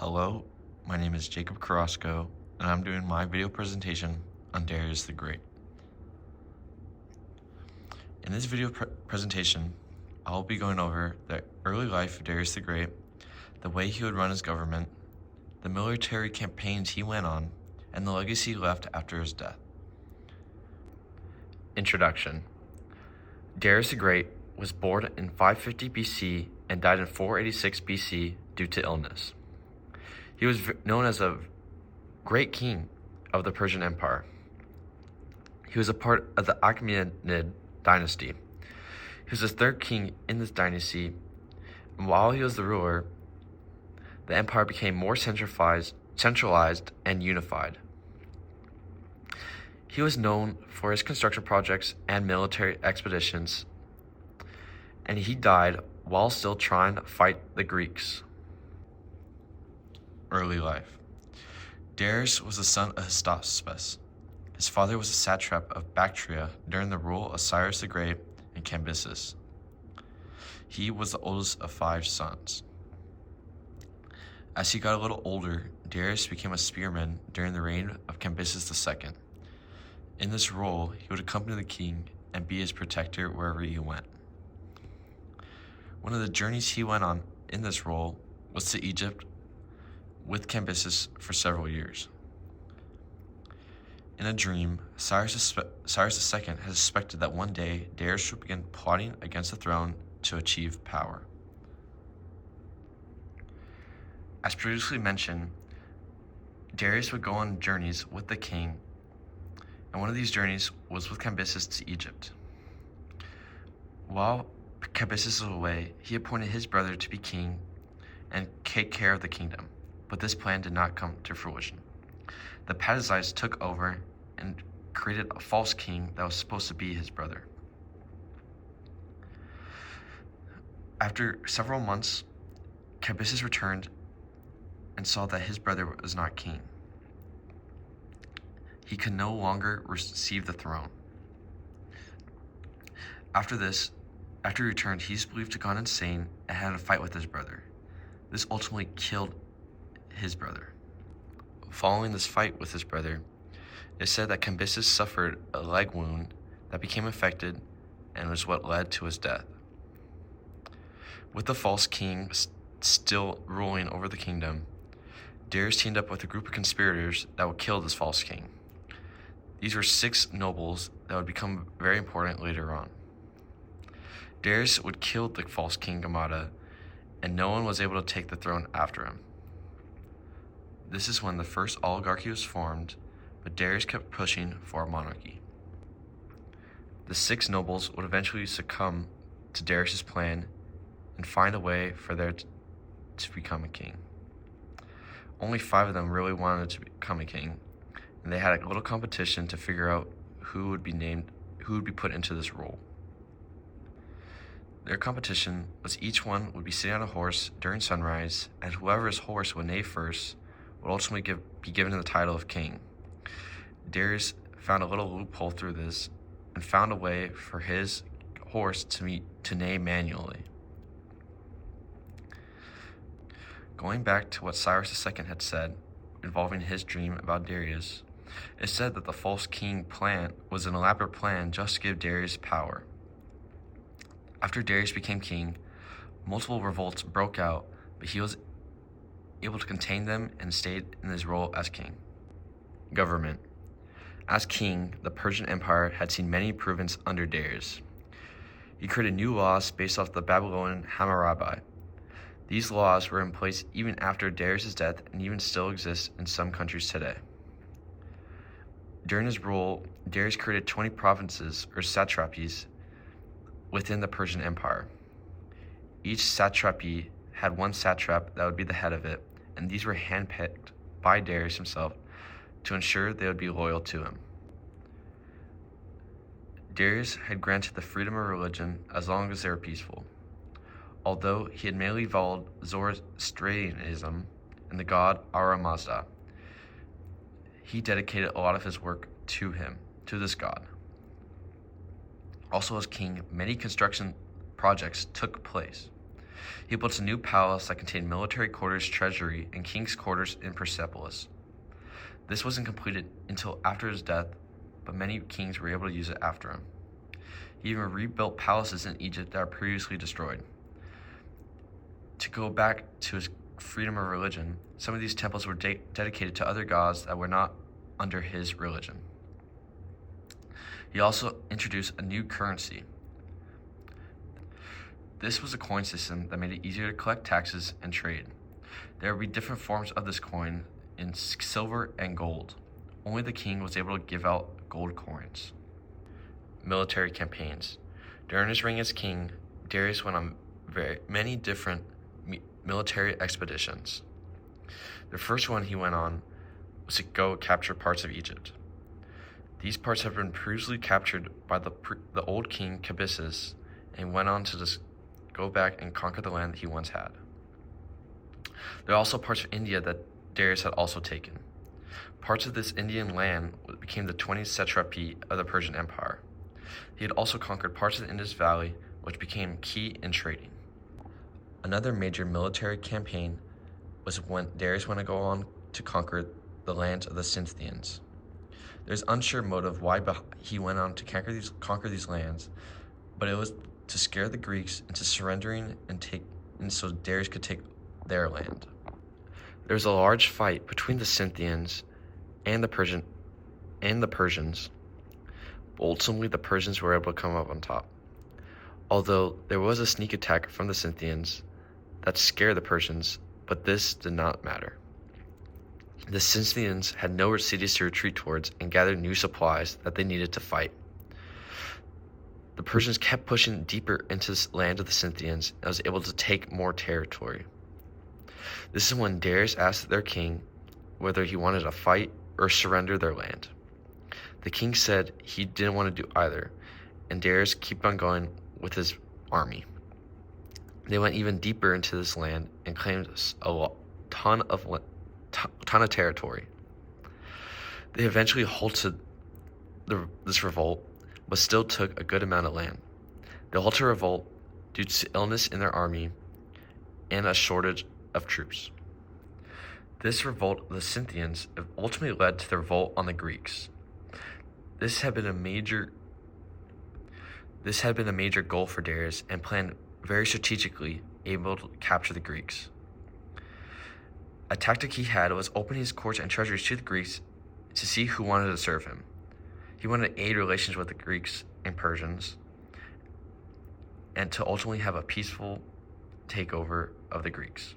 Hello, my name is Jacob Carrasco, and I'm doing my video presentation on Darius the Great. In this video presentation, I'll be going over the early life of Darius the Great, the way he would run his government, the military campaigns he went on, and the legacy left after his death. Introduction. Darius the Great was born in 550 BC and died in 486 BC due to illness. He was known as a great king of the Persian Empire. He was a part of the Achaemenid dynasty. He was the third king in this dynasty, and while he was the ruler, the empire became more centralized and unified. He was known for his construction projects and military expeditions, and he died while still trying to fight the Greeks. Early life. Darius was the son of Hystaspas. His father was a satrap of Bactria during the rule of Cyrus the Great and Cambyses. He was the oldest of 5 sons. As he got a little older, Darius became a spearman during the reign of Cambyses II. In this role, he would accompany the king and be his protector wherever he went. One of the journeys he went on in this role was to Egypt with Cambyses for several years. In a dream, Cyrus II had suspected that one day Darius would begin plotting against the throne to achieve power. As previously mentioned, Darius would go on journeys with the king, and one of these journeys was with Cambyses to Egypt. While Cambyses was away, he appointed his brother to be king and take care of the kingdom, but this plan did not come to fruition. The Padezites took over and created a false king that was supposed to be his brother. After several months, Cambyses returned and saw that his brother was not king. He could no longer receive the throne. After he returned, he's believed to have gone insane and had a fight with his brother. This ultimately killed his brother. Following this fight with his brother, it is said that Cambyses suffered a leg wound that became infected and was what led to his death. With the false king still ruling over the kingdom, Darius teamed up with a group of conspirators that would kill this false king. These were 6 nobles that would become very important later on. Darius would kill the false king Gamada, and no one was able to take the throne after him. This is when the first oligarchy was formed, but Darius kept pushing for a monarchy. The 6 nobles would eventually succumb to Darius' plan and find a way for them to become a king. Only 5 of them really wanted to become a king, and they had a little competition to figure out who would be put into this role. Their competition was each one would be sitting on a horse during sunrise, and whoever's horse would neigh first would ultimately be given the title of king. Darius found a little loophole through this and found a way for his horse to neigh manually. Going back to what Cyrus II had said involving his dream about Darius, it said that the false king plan was an elaborate plan just to give Darius power. After Darius became king, multiple revolts broke out, but he was able to contain them and stayed in his role as king. Government. As king, the Persian Empire had seen many improvements under Darius. He created new laws based off the Babylonian Hammurabi. These laws were in place even after Darius' death and even still exist in some countries today. During his rule, Darius created 20 provinces or satrapies within the Persian Empire. Each satrapy had one satrap that would be the head of it, and these were handpicked by Darius himself to ensure they would be loyal to him. Darius had granted the freedom of religion as long as they were peaceful. Although he had mainly followed Zoroastrianism and the god Ahura Mazda, he dedicated a lot of his work to this god. Also as king, many construction projects took place. He built a new palace that contained military quarters, treasury, and king's quarters in Persepolis. This wasn't completed until after his death, but many kings were able to use it after him. He even rebuilt palaces in Egypt that were previously destroyed. To go back to his freedom of religion, some of these temples were dedicated to other gods that were not under his religion. He also introduced a new currency. This was a coin system that made it easier to collect taxes and trade. There would be different forms of this coin in silver and gold. Only the king was able to give out gold coins. Military campaigns. During his reign as king, Darius went on many different military expeditions. The first one he went on was to go capture parts of Egypt. These parts had been previously captured by the old king Cambyses, and went on to just go back and conquer the land that he once had. There are also parts of India that Darius had also taken. Parts of this Indian land became the 20th satrapy of the Persian Empire. He had also conquered parts of the Indus Valley, which became key in trading. Another major military campaign was when Darius went to go on to conquer the lands of the Scythians. There's unsure motive why he went on to conquer these lands, but it was to scare the Greeks into surrendering and so Darius could take their land. There was a large fight between the Scythians and the Persians. Ultimately, the Persians were able to come up on top. Although there was a sneak attack from the Scythians that scared the Persians, but this did not matter. The Scythians had no cities to retreat towards and gathered new supplies that they needed to fight. The Persians kept pushing deeper into the land of the Scythians and was able to take more territory. This is when Darius asked their king whether he wanted to fight or surrender their land. The king said he didn't want to do either, and Darius kept on going with his army. They went even deeper into this land and claimed a ton of territory. They eventually halted this revolt, but still took a good amount of land. They halted revolt due to illness in their army and a shortage of troops. This revolt of the Scythians ultimately led to the revolt on the Greeks. This had been a major goal for Darius and planned very strategically, able to capture the Greeks. A tactic he had was opening his courts and treasuries to the Greeks to see who wanted to serve him. He wanted to aid relations with the Greeks and Persians and to ultimately have a peaceful takeover of the Greeks.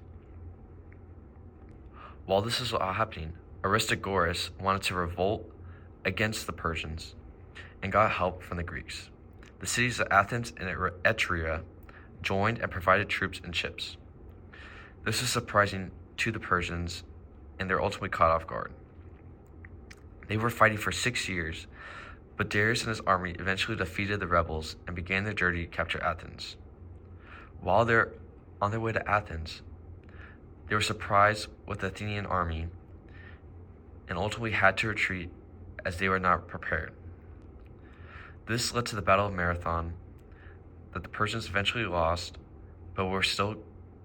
While this was all happening, Aristogoras wanted to revolt against the Persians and got help from the Greeks. The cities of Athens and Etruria joined and provided troops and ships. This was surprising to the Persians, and they were ultimately caught off guard. They were fighting for 6 years, but Darius and his army eventually defeated the rebels and began their journey to capture Athens. While they're on their way to Athens, they were surprised with the Athenian army and ultimately had to retreat as they were not prepared. This led to the Battle of Marathon that the Persians eventually lost, but were still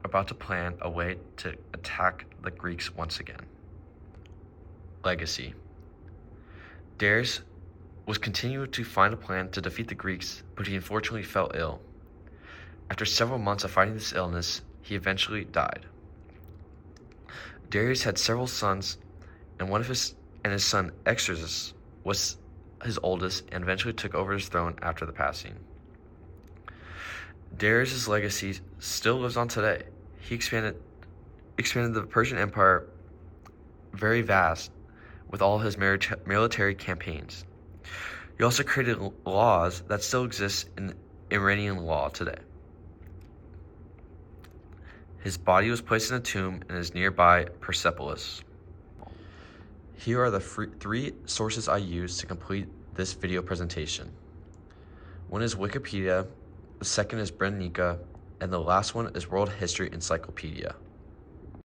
about to plan a way to attack the Greeks once again. Legacy. Darius was continuing to find a plan to defeat the Greeks, but he unfortunately fell ill. After several months of fighting this illness, he eventually died. Darius had several sons, and his son Xerxes was his oldest and eventually took over his throne after the passing. Darius' legacy still lives on today. He expanded the Persian Empire very vast with all his military campaigns. He also created laws that still exist in Iranian law today. His body was placed in a tomb and is nearby Persepolis. Here are the 3 sources I used to complete this video presentation. One is Wikipedia, the second is Britannica, and the last one is World History Encyclopedia.